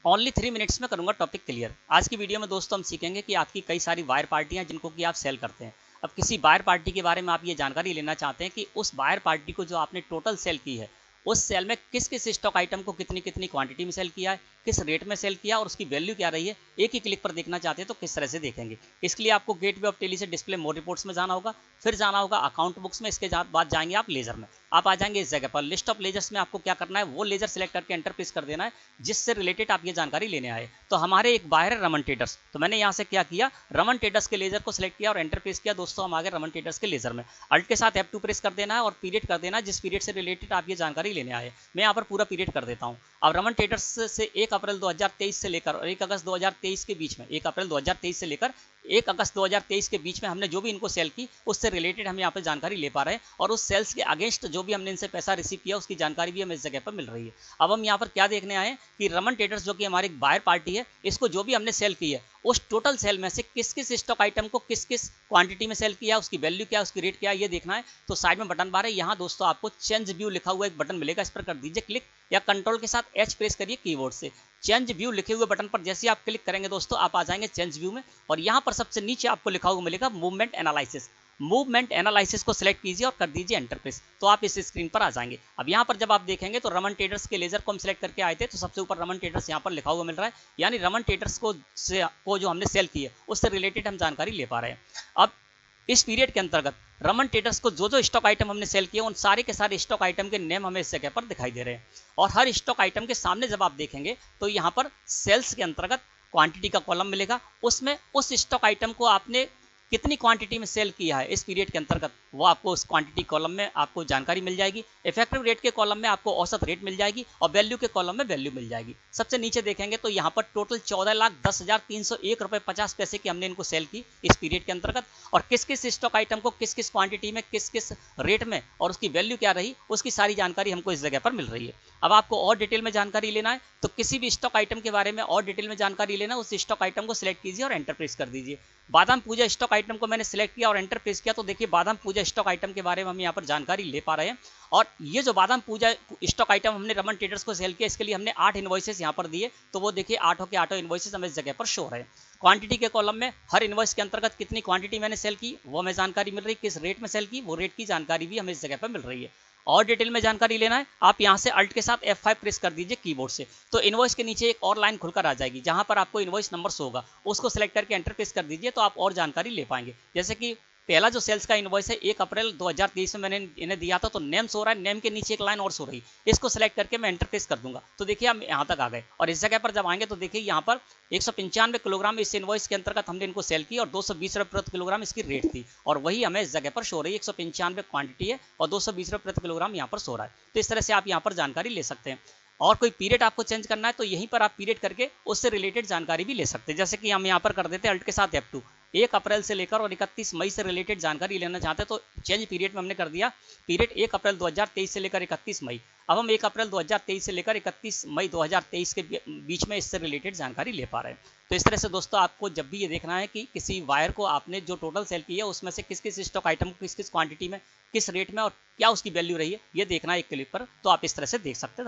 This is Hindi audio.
ओनली 3 मिनट्स में करूंगा टॉपिक क्लियर। आज की वीडियो में दोस्तों हम सीखेंगे कि आपकी कई सारी बायर पार्टियां जिनको कि आप सेल करते हैं। अब किसी बायर पार्टी के बारे में आप ये जानकारी लेना चाहते हैं कि उस बायर पार्टी को जो आपने टोटल सेल की है, उस सेल में किस किस स्टॉक आइटम को कितनी कितनी क्वांटिटी में सेल किया है, किस रेट में सेल किया और उसकी वैल्यू क्या रही है, एक ही क्लिक पर देखना चाहते हैं तो किस तरह से देखेंगे। इसके लिए आपको गेटवे ऑफ टेली से डिस्प्ले मोर रिपोर्ट्स में जाना होगा, फिर जाना होगा अकाउंट बुक्स में, इसके बाद जाएंगे आप लेजर में। आप आ जाएंगे इस जगह पर लिस्ट ऑफ लेजर्स में। आपको क्या करना है, वो लेजर सेलेक्ट करके एंटर प्रेस कर देना है जिससे रिलेटेड आप ये जानकारी लेने आए। तो हमारे एक बायर है रमन ट्रेडर्स, तो मैंने यहाँ से क्या किया, रमन ट्रेडर्स के लेजर को सिलेक्ट किया और एंटर प्रेस किया। दोस्तों हम आ गए रमन ट्रेडर्स के लेजर में। अल्ट के साथ F2 प्रेस कर देना है और पीरियड कर देना है जिस पीरियड से रिलेटेड आप ये जानकारी लेने आए। मैं यहाँ पर पूरा पीरियड कर देता हूँ। अब रमन ट्रेडर्स से 1 अप्रैल 2023 से लेकर और 1 अगस्त 2023 के बीच में, 1 अप्रैल 2023 से लेकर 1 अगस्त 2023 के बीच में हमने जो भी इनको सेल की उससे रिलेटेड हम यहाँ पे जानकारी ले पा रहे हैं और उस सेल्स के अगेंस्ट जो भी हमने इनसे पैसा रिसीव किया उसकी जानकारी भी हमें इस जगह पर मिल रही है। अब हम यहाँ पर क्या देखने आए हैं कि रमन ट्रेडर्स जो कि हमारी बायर पार्टी है, इसको जो भी हमने सेल की है उस टोटल सेल में से किस किस स्टॉक आइटम को किस किस क्वांटिटी में सेल किया, उसकी वैल्यू क्या है, उसकी रेट क्या है, ये देखना है। तो साइड में बटन बार है, यहाँ दोस्तों आपको चेंज व्यू लिखा हुआ एक बटन मिलेगा, इस पर कर दीजिए क्लिक या कंट्रोल के साथ H प्रेस करिए कीबोर्ड से। चेंज व्यू लिखे हुए बटन पर जैसे आप क्लिक करेंगे दोस्तों आप आ जाएंगे चेंज व्यू में और यहाँ पर सबसे नीचे आपको लिखा हुआ मिलेगा मूवमेंट एनालिसिस। मूवमेंट एनालिसिस को सिलेक्ट कीजिए और कर दीजिए एंटर प्रेस, तो आप इस स्क्रीन पर आ जाएंगे। अब यहाँ पर जब आप देखेंगे तो रमन ट्रेडर्स के लेजर को हम सिलेक्ट करके आए थे, तो सबसे ऊपर रमन ट्रेडर्स यहाँ पर लिखा हुआ मिल रहा है, यानी रमन ट्रेडर्स को जो हमने सेल की है उससे रिलेटेड हम जानकारी ले पा रहे हैं। अब इस पीरियड के अंतर्गत रमन ट्रेडर्स को जो स्टॉक आइटम हमने सेल किए उन सारे के सारे स्टॉक आइटम के नेम हमें इस जगह पर दिखाई दे रहे हैं और हर स्टॉक आइटम के सामने जब आप देखेंगे तो यहाँ पर सेल्स के अंतर्गत क्वांटिटी का कॉलम मिलेगा, उसमें उस स्टॉक आइटम को आपने कितनी क्वांटिटी में सेल किया है इस पीरियड के अंतर्गत वो आपको उस क्वांटिटी कॉलम में आपको जानकारी मिल जाएगी। इफेक्टिव रेट के कॉलम में आपको औसत रेट मिल जाएगी और वैल्यू के कॉलम में वैल्यू मिल जाएगी। सबसे नीचे देखेंगे तो यहाँ पर टोटल 14,10,301 रुपये 50 पैसे की हमने इनको सेल की इस पीरियड के अंतर्गत और किस किस स्टॉक आइटम को किस किस क्वांटिटी में किस किस रेट में और उसकी वैल्यू क्या रही उसकी सारी जानकारी हमको इस जगह पर मिल रही है। अब आपको और डिटेल में जानकारी लेना है तो किसी भी स्टॉक आइटम के बारे में और डिटेल में जानकारी लेना है, उस स्टॉक आइटम को सिलेक्ट कीजिए और एंटर प्रेस कर दीजिए। बादाम पूजा स्टॉक आइटम को मैंने सिलेक्ट किया और एंटर प्रेस किया, तो देखिए बादाम पूजा स्टॉक आइटम के बारे में हम यहाँ पर जानकारी ले पा रहे हैं। और ये जो बादाम पूजा स्टॉक आइटम हमने रमन ट्रेडर्स को सेल किया इसके लिए हमने 8 इनवॉइसेस यहाँ पर दिए, तो वो देखिए 8 के 8 इनवॉइसेस हमें इस जगह पर शो हो रहे हैं। क्वांटिटी के कॉलम में हर इनवॉइस के अंतर्गत कितनी क्वांटिटी मैंने सेल की वो हमें जानकारी मिल रही है, किस रेट में सेल की वो रेट की जानकारी भी हमें इस जगह पर मिल रही है। और डिटेल में जानकारी लेना है आप यहाँ से अल्ट के साथ F5 प्रेस कर दीजिए कीबोर्ड से, तो इनवॉइस के नीचे एक और लाइन खुलकर आ जाएगी जहां पर आपको इनवॉइस नंबर शो होगा, उसको सिलेक्ट करके एंटर प्रेस कर दीजिए तो आप और जानकारी ले पाएंगे। जैसे कि पहला जो सेल्स का इनवॉइस है 1 अप्रैल 2023 में मैंने इन्हें दिया था, तो नेम शो रहा है, नेम के नीचे एक लाइन और शो रही, इसको सिलेक्ट करके मैं एंटर प्रेस कर दूंगा तो देखिए हम यहाँ तक आ गए। और इस जगह पर जब आएंगे तो देखिए यहाँ पर 195 किलोग्राम इस इनवॉइस के अंतर्गत हमने इनको सेल की और 220 रुपये प्रति किलोग्राम इसकी रेट थी और वही हमें इस जगह पर शो रही है। 195 क्वांटिटी है और 220 रुपये प्रति किलोग्राम यहाँ पर शो रहा है। तो इस तरह से आप यहाँ पर जानकारी ले सकते हैं। और कोई पीरियड आपको चेंज करना है तो यहीं पर आप पीरियड करके उससे रिलेटेड जानकारी भी ले सकते हैं। जैसे कि हम यहाँ पर कर देते हैं अल्ट के साथ F2, 1 अप्रैल से लेकर और 31 मई से रिलेटेड जानकारी लेना चाहते हैं तो चेंज पीरियड में हमने कर दिया पीरियड 1 अप्रैल 2023 से लेकर 31 मई। अब हम 1 अप्रैल 2023 से लेकर 31 मई 2023 के बीच में इससे रिलेटेड जानकारी ले पा रहे हैं। तो इस तरह से दोस्तों आपको जब भी ये देखना है कि किसी वायर को आपने जो टोटल सेल की है उसमें से किस किस स्टॉक आइटम को किस किस क्वांटिटी में किस रेट में और क्या उसकी वैल्यू रही है ये देखना है एक क्लिक पर, तो आप इस तरह से देख सकते हैं।